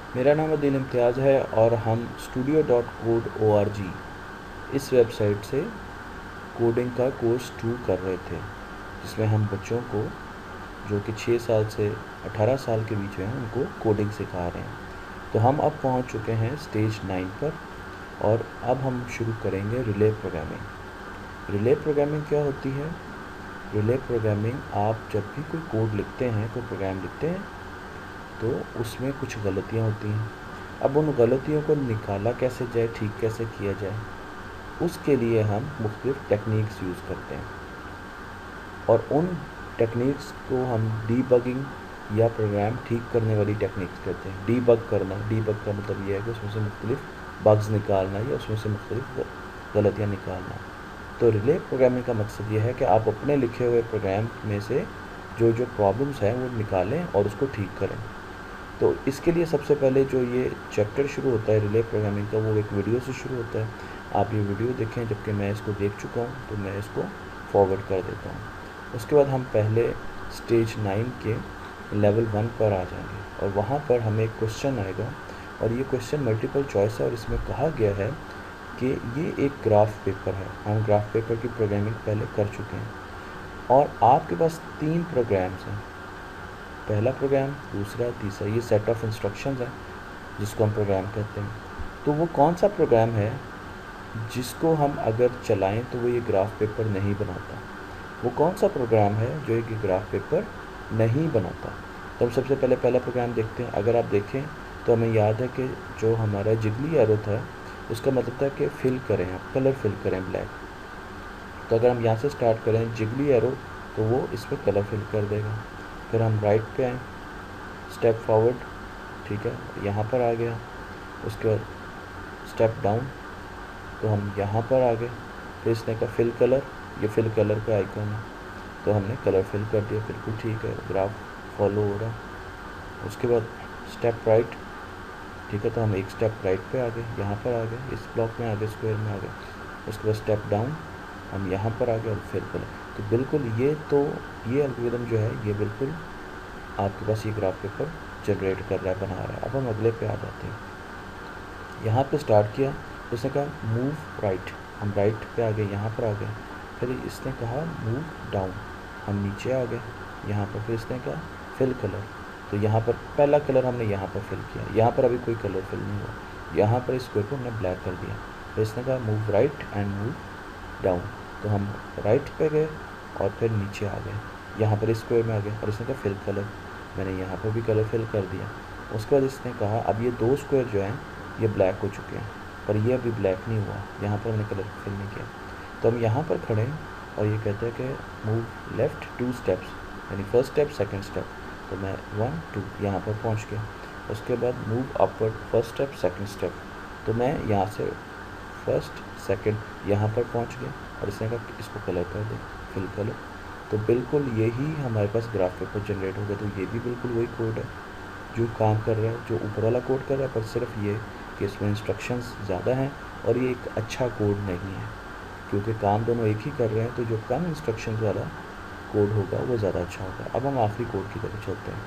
मेरा नाम अदील इम्तियाज़ है और हम studio.code.org इस वेबसाइट से कोडिंग का कोर्स 2 कर रहे थे, जिसमें हम बच्चों को जो कि 6 साल से 18 साल के बीच में हैं उनको कोडिंग सिखा रहे हैं। तो हम अब पहुंच चुके हैं स्टेज 9 पर और अब हम शुरू करेंगे रिले प्रोग्रामिंग। रिले प्रोग्रामिंग क्या होती है? रिले प्रोग्रामिंग, आप जब भी कोई कोड लिखते हैं, कोई प्रोग्राम लिखते हैं, तो उसमें कुछ गलतियाँ होती हैं। अब उन गलतियों को निकाला कैसे जाए, ठीक कैसे किया जाए, उसके लिए हम मुख्तलिफ़ टेक्निक्स यूज़ करते हैं और उन टेक्निक्स को हम डीबगिंग या प्रोग्राम ठीक करने वाली टेक्निक्स कहते हैं। डीबग करना, डीबग का मतलब ये है कि उसमें से मुख्तलिफ़ बग्स निकालना या उसमें से मुख्तलिफ़ गलतियाँ निकालना। तो रिले प्रोग्रामिंग का मकसद ये है कि आप अपने लिखे हुए प्रोग्राम में से जो जो प्रॉब्लम्स हैं वो निकालें और उसको ठीक करें। तो इसके लिए सबसे पहले जो ये चैप्टर शुरू होता है रिले प्रोग्रामिंग का, वो एक वीडियो से शुरू होता है। आप ये वीडियो देखें, जबकि मैं इसको देख चुका हूँ तो मैं इसको फॉरवर्ड कर देता हूँ। उसके बाद हम पहले स्टेज 9 के लेवल 1 पर आ जाएंगे और वहाँ पर हमें एक क्वेश्चन आएगा और ये क्वेश्चन मल्टीपल चॉइस है और इसमें कहा गया है कि ये एक ग्राफ पेपर है। हम ग्राफ पेपर की प्रोग्रामिंग पहले कर चुके हैं और आपके पास 3 प्रोग्राम्स हैं, पहला प्रोग्राम, दूसरा, तीसरा। ये सेट ऑफ इंस्ट्रक्शंस है जिसको हम प्रोग्राम कहते हैं। तो वो कौन सा प्रोग्राम है जिसको हम अगर चलाएं तो वो ये ग्राफ पेपर नहीं बनाता? वो कौन सा प्रोग्राम है जो ये ग्राफ पेपर नहीं बनाता? तो हम सबसे पहले पहला प्रोग्राम देखते हैं। अगर आप देखें तो हमें याद है कि जो हमारा जिगली एरो था उसका मतलब था कि फिल करें, आप कलर फिल करें ब्लैक। तो अगर हम यहाँ से स्टार्ट करें जिगली एरो तो वो इस पर कलर फिल कर देगा। फिर हम राइट पे आएँ, स्टेप फॉरवर्ड, ठीक है, यहाँ पर आ गया। उसके बाद स्टेप डाउन, तो हम यहाँ पर आ गए। फिर इसने कहा फिल कलर, ये फिल कलर का आइकन है, तो हमने कलर फिल कर दिया। बिल्कुल ठीक है, ग्राफ फॉलो हो रहा है। उसके बाद स्टेप राइट, ठीक है, तो हम एक स्टेप राइट पे आ गए, यहाँ पर आ गए, इस ब्लॉक में आ गए, स्क्वायर में आ गए। उसके बाद स्टेप डाउन, हम यहाँ पर आ गए और फिर कलर। तो बिल्कुल ये एल्गोरिदम जो है ये बिल्कुल आपके पास ये ग्राफ पेपर जनरेट कर रहा है, बना रहा है। अब हम अगले पे आ जाते हैं। यहाँ पे स्टार्ट किया, उसने कहा मूव राइट, हम राइट पे आ गए, यहाँ पर आ गए। फिर इसने कहा मूव डाउन, हम नीचे आ गए यहाँ पर। फिर इसने कहा फिल कलर, तो यहाँ पर पहला कलर हमने यहाँ पर फिल किया, यहाँ पर अभी कोई कलर फिल नहीं हुआ, यहाँ पर इस स्क्वायर को हमने ब्लैक कर दिया। फिर इसने कहा move right and move down, तो हम राइट पे गए और फिर नीचे आ गए, यहाँ पर इस स्क्वायर में आ गए और इसने कहा फिल कलर, मैंने यहाँ पर भी कलर फिल कर दिया। उसके बाद इसने कहा अब ये 2 स्क्वायर जो हैं ये ब्लैक हो चुके हैं, पर ये अभी ब्लैक नहीं हुआ, यहाँ पर हमने कलर फिल नहीं किया। तो हम यहाँ पर खड़े हैं और ये कहते हैं कि मूव लेफ़्ट 2 स्टेप्स, यानी फर्स्ट स्टेप सेकंड स्टेप। तो मैं 1 2 यहाँ पर पहुँच गया। उसके बाद move upward first step second step, तो मैं यहाँ से फर्स्ट सेकंड यहाँ पर पहुँच गया और इसने कहा इसको कलर कर दे, फिल कलर। तो बिल्कुल यही हमारे पास ग्राफ पेपर जनरेट हो गया। तो ये भी बिल्कुल वही कोड है जो काम कर रहा है, जो ऊपर वाला कोड कर रहा है, पर सिर्फ ये कि इसमें इंस्ट्रक्शंस ज़्यादा हैं और ये एक अच्छा कोड नहीं है, क्योंकि काम दोनों एक ही कर रहे हैं। तो जो कम इंस्ट्रक्शंस वाला कोड होगा वो ज़्यादा अच्छा होगा। अब हम आखिरी कोड की तरफ चलते हैं।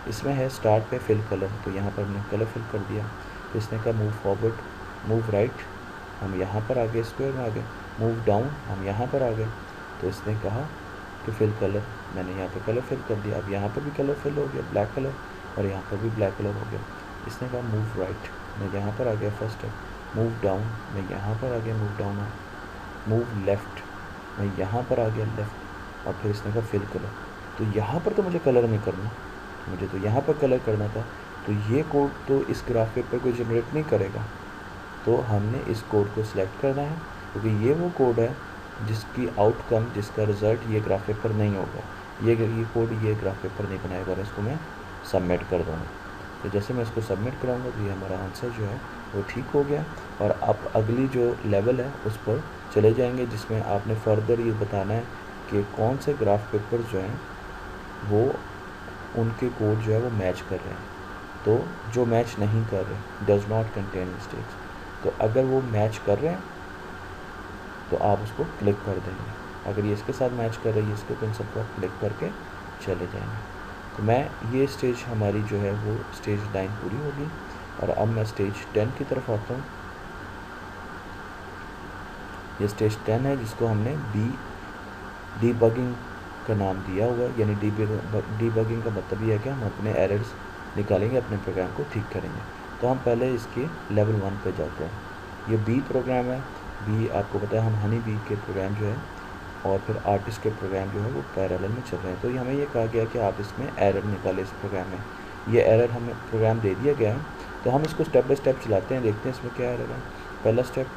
इसमें है स्टार्ट पे फिल कलर, तो यहाँ पर हमने कलर फिल कर दिया। तो इसने कहा मूव फॉरवर्ड, मूव राइट, हम यहाँ पर आ गए, स्क्वायर में आ गए। मूव डाउन, हम यहाँ पर आ गए। तो इसने कहा कि फिल कलर, मैंने यहाँ पर कलर फिल कर दिया। अब यहाँ पर भी कलर फिल हो गया, ब्लैक कलर, और यहाँ पर भी ब्लैक कलर हो गया। इसने कहा मूव राइट, मैं यहाँ पर आ गया फर्स्ट स्टेप। मूव डाउन, मैं यहाँ पर आ गया, मूव डाउन। मूव लेफ़्ट, मैं यहाँ पर आ गया लेफ़्ट। और फिर इसने कहा फिल कलर, तो यहाँ पर तो मुझे कलर नहीं करना, मुझे तो यहाँ पर कलर करना था। तो ये कोड तो इस ग्राफ पेपर को जनरेट नहीं करेगा। तो हमने इस कोड को सिलेक्ट करना है, क्योंकि ये वो कोड है जिसकी आउटकम, जिसका रिज़ल्ट ये ग्राफ पेपर नहीं होगा। ये कोड ये ग्राफ पेपर नहीं बनाएगा और इसको मैं सबमिट कर दूँगा। तो जैसे मैं इसको सबमिट कराऊंगा तो ये हमारा आंसर जो है वो ठीक हो गया। और आप अगली जो लेवल है उस पर चले जाएंगे, जिसमें आपने फर्दर ये बताना है कि कौन से ग्राफ पेपर जो हैं वो उनके कोड जो है वो मैच कर रहे हैं। तो जो मैच नहीं कर रहे, डज नॉट कंटेन मिस्टेक्स, तो अगर वो मैच कर रहे हैं तो आप उसको क्लिक कर देंगे। अगर ये इसके साथ मैच कर रही है इसके, तो इन सबको आप क्लिक करके चले जाएंगे। तो मैं ये स्टेज हमारी जो है वो स्टेज 9 पूरी होगी। और अब मैं स्टेज 10 की तरफ आता हूँ। ये स्टेज 10 है जिसको हमने डीबगिंग का नाम दिया हुआ है। यानी डीबगिंग का मतलब ये है कि हम अपने एरर्स निकालेंगे, अपने प्रोग्राम को ठीक करेंगे। तो हम पहले इसके लेवल 1 पे जाते हैं। ये बी प्रोग्राम है। बी आपको पता है हम हनी बी के प्रोग्राम जो है और फिर आर्टिस्ट के प्रोग्राम जो है वो पैरेलल में चल रहे हैं। तो हमें ये कहा गया कि आप इसमें एरर निकालें इस प्रोग्राम में। ये एरर हमें प्रोग्राम दे दिया गया है, तो हम इसको स्टेप बाय स्टेप चलाते हैं, देखते हैं इसमें क्या एरर है। पहला स्टेप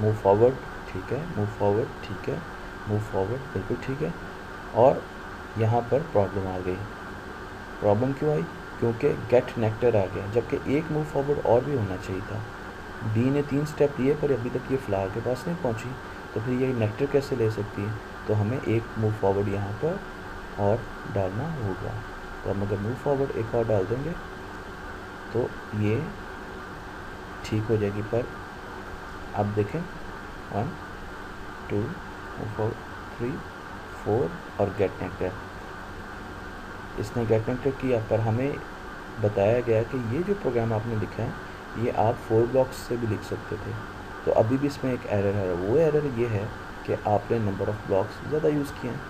मूव फॉरवर्ड, ठीक है, मूव फॉरवर्ड, ठीक है, मूव फॉरवर्ड, बिल्कुल ठीक है। और यहाँ पर प्रॉब्लम आ गई। प्रॉब्लम क्यों आई? क्योंकि गेट नेक्टर आ गया, जबकि एक मूव फॉरवर्ड और भी होना चाहिए था। डी ने 3 स्टेप लिए पर अभी तक ये फ्लावर के पास नहीं पहुंची, तो फिर ये नेक्टर कैसे ले सकती है? तो हमें एक मूव फॉरवर्ड यहाँ पर और डालना होगा। तो हम अगर मूव फॉरवर्ड एक और डाल देंगे तो ये ठीक हो जाएगी। पर अब देखें 1 2 मूव फॉरवर्ड 3 4 और गेट नेक्टर। इसने गेट नेक्टर किया, पर हमें बताया गया कि ये जो प्रोग्राम आपने लिखा है ये आप 4 ब्लॉक्स से भी लिख सकते थे। तो अभी भी इसमें एक एरर है। वो एरर ये है कि आपने नंबर ऑफ़ ब्लॉक्स ज़्यादा यूज़ किए हैं।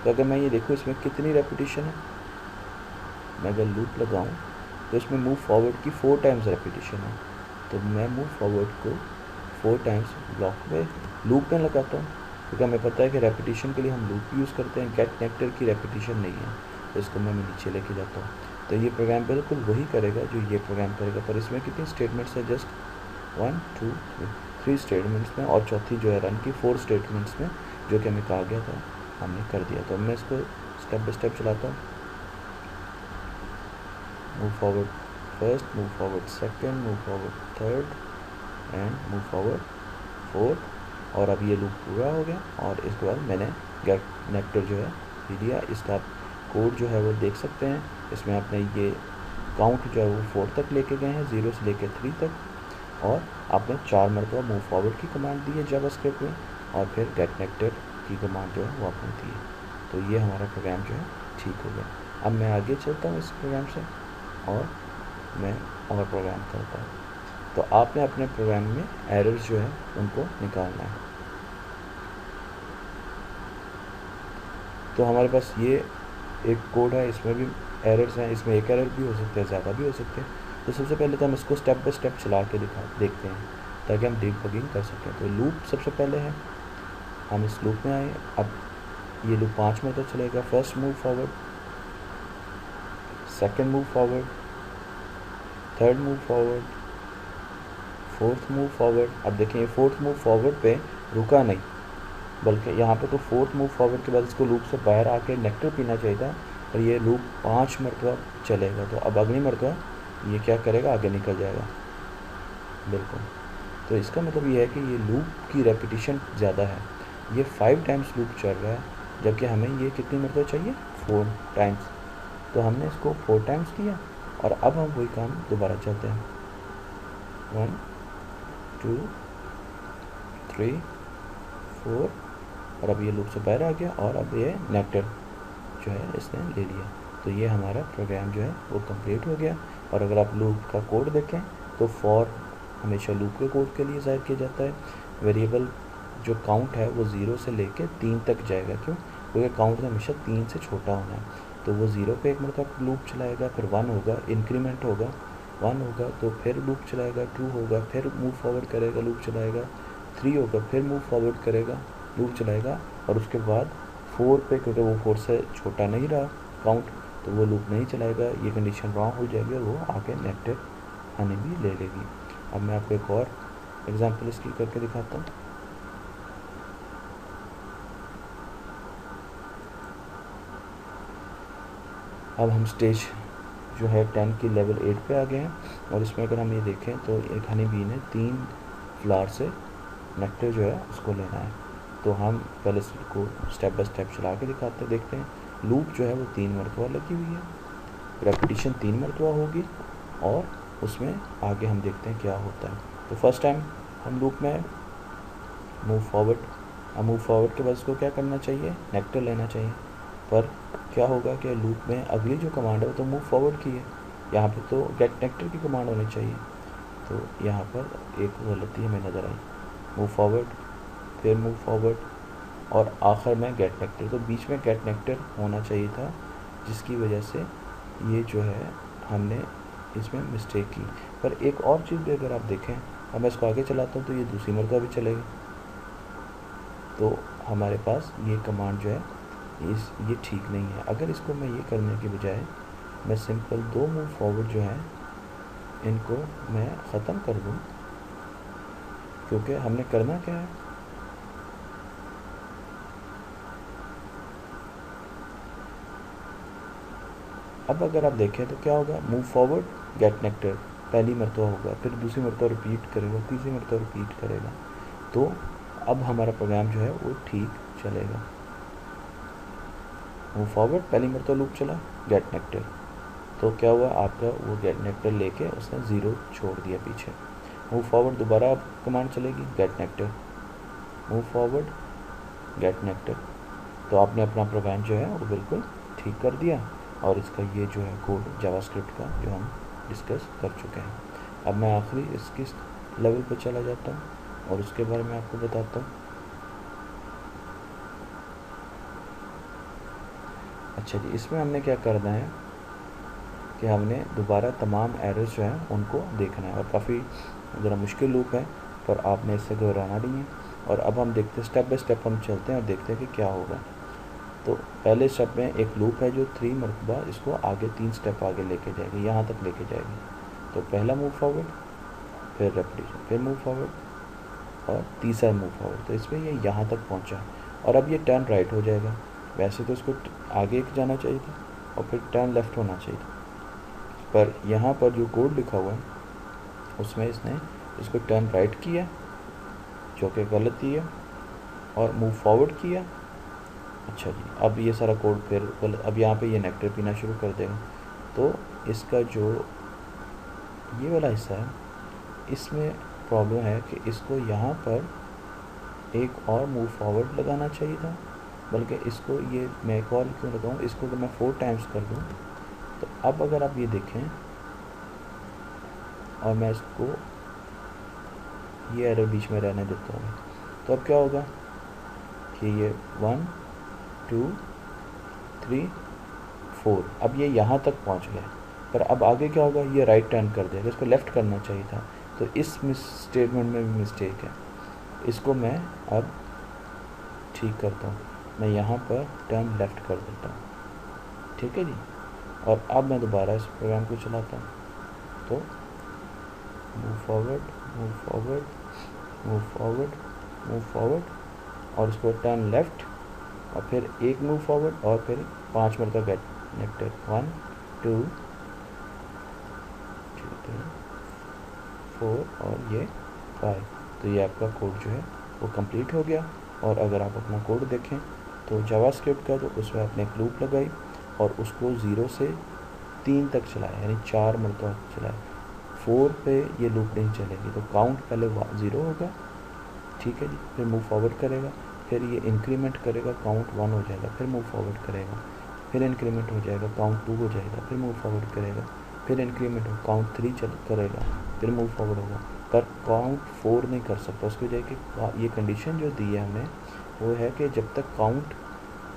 तो अगर मैं ये देखूँ इसमें कितनी रेपिटेशन है, मैं अगर लूप लगाऊँ तो इसमें मूव फॉरवर्ड की 4 टाइम्स रेपिटेशन है। तो मैं मूव फॉरवर्ड को 4 टाइम्स ब्लॉक में लूप में लगाता हूँ, क्योंकि हमें पता है कि रेपिटेशन के लिए हम लूप यूज़ करते हैं। गेट नेक्टर की रेपिटेशन नहीं है, तो इसको मैं नीचे लेके जाता हूँ। तो ये प्रोग्राम बिल्कुल वही करेगा जो ये प्रोग्राम करेगा, पर इसमें कितनी स्टेटमेंट्स है? जस्ट 1 2 3 स्टेटमेंट्स में, और चौथी जो है रन की 4 स्टेटमेंट्स में, जो कि हमें कहा गया था हमने कर दिया। तो मैं इसको स्टेप बाय स्टेप चलाता हूँ। Move forward first, move forward second, move forward third and move forward fourth. और अब ये लूप पूरा हो गया और इसके बाद मैंने गेट नेक्टर जो है दे दिया। इसका कोड जो है वो देख सकते हैं। इसमें आपने ये काउंट जो है वो 4 तक लेके गए हैं, 0 से लेके 3 तक, और आपने 4 मरतबा मूव फॉरवर्ड की कमांड दी है जावास्क्रिप्ट में, और फिर गेट नेक्टर की कमांड जो है वो आपने दी है। तो ये हमारा प्रोग्राम जो है ठीक हो गया। अब मैं आगे चलता हूँ इस प्रोग्राम से और मैं और प्रोग्राम करता हूँ। तो आपने अपने प्रोग्राम में एरर्स जो है उनको निकालना है। तो हमारे पास ये एक कोड है, इसमें भी एरर्स हैं। इसमें एक एरर भी हो सकते हैं, ज़्यादा भी हो सकते हैं। तो सबसे पहले तो हम इसको स्टेप बाय स्टेप चला के देखते हैं ताकि हम डीबगिंग कर सकें। तो लूप सबसे पहले है, हम इस लूप में आए। अब ये लूप 5 मरतबा चलेगा। First move forward, second move forward, third move forward, fourth move forward. अब देखें ये फोर्थ मूव फॉरवर्ड पे रुका नहीं, बल्कि यहाँ पे तो फोर्थ मूव फॉरवर्ड के बाद इसको लूप से बाहर आके नेक्टर पीना चाहिए था, और ये लूप 5 मरतबा चलेगा। तो अब अगली मरतबा ये क्या करेगा? आगे निकल जाएगा, बिल्कुल। तो इसका मतलब ये है कि ये लूप की रेपिटेशन ज़्यादा है। ये 5 टाइम्स लूप चल रहा है, जबकि हमें ये कितनी मरतबा चाहिए? 4 टाइम्स। तो हमने इसको 4 टाइम्स किया, और अब हम वही काम दोबारा चलते हैं। 1 2 3 4, और अब ये लूप से बाहर आ गया, और अब ये नेक्टर जो है इसने ले लिया। तो ये हमारा प्रोग्राम जो है वो कंप्लीट हो गया। और अगर आप लूप का कोड देखें तो फॉर हमेशा लूप के कोड के लिए ज़ाहिर किया जाता है। वेरिएबल जो काउंट है वो 0 से लेके 3 तक जाएगा। क्यों? क्योंकि काउंट हमेशा 3 से छोटा होना है। तो वो 0 पे एक मरतबा लूप चलाएगा, फिर 1 होगा, इंक्रीमेंट होगा, 1 होगा तो फिर लूप चलाएगा, 2 होगा, फिर मूव फॉरवर्ड करेगा, लूप चलाएगा, 3 होगा, फिर मूव फॉरवर्ड करेगा, लूप चलाएगा, और उसके बाद 4 पे, क्योंकि वो 4 से छोटा नहीं रहा काउंट, तो वो लूप नहीं चलाएगा। ये कंडीशन रॉन्ग हो जाएगी और वो आगे नेक्टर हनी भी ले लेगी। अब मैं आपको एक और एग्जांपल इसकी करके दिखाता हूँ। अब हम स्टेज जो है 10 की लेवल 8 पे आ गए हैं, और इसमें अगर हम ये देखें तो एक हनी बी ने 3 फ्लावर से नेक्टर जो है उसको लेना है। तो हम पहले इसको स्टेप बाय स्टेप चला के दिखाते देखते हैं। लूप जो है वो 3 मरतबा लगी हुई है, रेपिटेशन 3 मरतबा होगी, और उसमें आगे हम देखते हैं क्या होता है। तो फर्स्ट टाइम हम लूप में मूव फॉरवर्ड, अब मूव फॉरवर्ड के बाद इसको क्या करना चाहिए? नेक्टर लेना चाहिए। पर क्या होगा कि लूप में अगली जो कमांड है वो तो मूव फॉरवर्ड की है, यहाँ पे तो गेट नेक्टर की कमांड होनी चाहिए, तो यहाँ पर एक गलती हमें नज़र आई, मूव फॉरवर्ड, फिर मूव फॉरवर्ड और आखिर में गेट नेक्टर, तो बीच में गेट नेक्टर होना चाहिए था, जिसकी वजह से ये जो है हमने इसमें मिस्टेक की। पर एक और चीज़ भी अगर आप देखें, अब मैं इसको आगे चलाता हूँ तो ये दूसरी मरतबा भी चलेगा, तो हमारे पास ये कमांड जो है ये ठीक नहीं है। अगर इसको मैं ये करने के बजाय मैं सिंपल 2 मूव फॉरवर्ड जो है इनको मैं ख़त्म कर दूँ, क्योंकि हमने करना क्या है, अब अगर आप देखें तो क्या होगा, मूव फॉरवर्ड गेट नेक्टर पहली मरतबा होगा, फिर दूसरी मरतबा रिपीट करेगा, तीसरी मरतबा रिपीट करेगा, तो अब हमारा प्रोग्राम जो है वो ठीक चलेगा। मूव फॉरवर्ड पहली मरतबा लूप चला, गेट नेक्टर, तो क्या हुआ आपका वो गेट नेक्टर लेके उसने 0 छोड़ दिया पीछे। मूव फॉरवर्ड दोबारा कमांड चलेगी, get nectar, move forward get nectar, तो आपने अपना प्रोग्राम जो है वो बिल्कुल ठीक कर दिया। और इसका ये जो है कोड जावास्क्रिप्ट का जो हम डिस्कस कर चुके हैं। अब मैं आखिरी इसकी लेवल पर चला जाता हूँ और उसके बारे में आपको बताता हूँ। अच्छा जी, इसमें हमने क्या करना है कि हमने दोबारा तमाम एरर्स जो हैं उनको देखना है, और काफ़ी ज़रा मुश्किल लूप है, पर आपने इससे घबराना नहीं है। और अब हम देखते हैं स्टेप बाय स्टेप, हम चलते हैं और देखते हैं कि क्या होगा। तो पहले स्टेप में एक लूप है जो 3 मरतबा इसको आगे 3 स्टेप आगे लेके जाएगी, यहाँ तक लेके जाएगी। तो पहला मूव फॉरवर्ड, फिर रेपिटेशन, फिर मूव फॉरवर्ड और तीसरा मूव फॉरवर्ड, तो इसमें ये यहाँ तक पहुँचा। और अब ये टर्न राइट हो जाएगा, वैसे तो इसको आगे जाना चाहिए था और फिर टर्न लेफ़्ट होना चाहिए था, पर यहाँ पर जो कोड लिखा हुआ है उसमें इसने इसको टर्न राइट किया, जो कि गलती है, और मूव फॉरवर्ड किया। अच्छा जी, अब ये सारा कोड फिर गलत, अब यहाँ पे ये नेक्टर पीना शुरू कर देगा। तो इसका जो ये वाला हिस्सा है इसमें प्रॉब्लम है कि इसको यहाँ पर एक और मूव फॉरवर्ड लगाना चाहिए था, बल्कि इसको ये मैं एक और क्यों लगाऊँ, इसको अगर मैं 4 टाइम्स कर दूँ, तो अब अगर आप ये देखें और मैं इसको ये एरर बीच में रहने देता हूँ, तो अब क्या होगा कि ये 1 2 3 4, अब ये यहाँ तक पहुँच गया, पर अब आगे क्या होगा, ये राइट टर्न कर देगा, इसको लेफ़्ट करना चाहिए था। तो इस स्टेटमेंट में भी मिस्टेक है, इसको मैं अब ठीक करता हूँ, मैं यहाँ पर टर्न लेफ़्ट कर देता हूँ, ठीक है जी। और अब मैं दोबारा इस प्रोग्राम को चलाता हूँ, तो move forward move forward move forward move forward और उसको टर्न लेफ़्ट और फिर एक मूव फॉरवर्ड और फिर 5 मरतबा गेट नेक्टर, 1 2 3 4 और ये 5। तो ये आपका कोड जो है वो कंप्लीट हो गया। और अगर आप अपना कोड देखें तो जावास्क्रिप्ट का, तो उसमें आपने एक लूप लगाई और उसको 0 से 3 तक चलाया, यानी 4 मरतबा चलाया। 4 पे ये लूप नहीं चलेगी, तो काउंट पहले 0 होगा, ठीक है जी, फिर मूव फॉरवर्ड करेगा, फिर ये इंक्रीमेंट करेगा, काउंट 1 हो जाएगा, फिर मूव फॉरवर्ड करेगा, फिर इंक्रीमेंट हो जाएगा, काउंट 2 हो जाएगा, फिर मूव फॉरवर्ड करेगा, फिर इंक्रीमेंट हो काउंट 3 करेगा, फिर मूव फॉरवर्ड होगा, पर काउंट 4 नहीं कर सकता। उसकी वजह कि ये कंडीशन जो दी है हमने वो है कि जब तक काउंट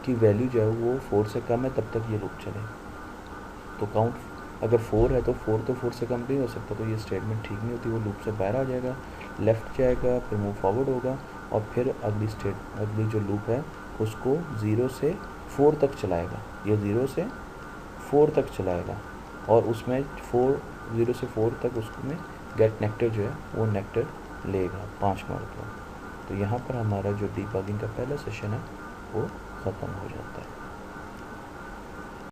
की वैल्यू जो है वो 4 से कम है तब तक ये लूप चलेगा। तो काउंट अगर 4 है तो 4 से कम नहीं हो सकता, तो ये स्टेटमेंट ठीक नहीं होती, वो लूप से बाहर आ जाएगा, लेफ़्ट जाएगा, फिर मूव फॉरवर्ड होगा और फिर अगली जो लूप है उसको 0 से 4 तक चलाएगा, ये 0 से 4 तक चलाएगा और उसमें 0 से 4 तक उसमें गेट नेक्टर जो है वो नेक्टर लेगा 5 मरतबा। तो यहाँ पर हमारा जो डीबगिंग का पहला सेशन है वो ख़त्म हो जाता है।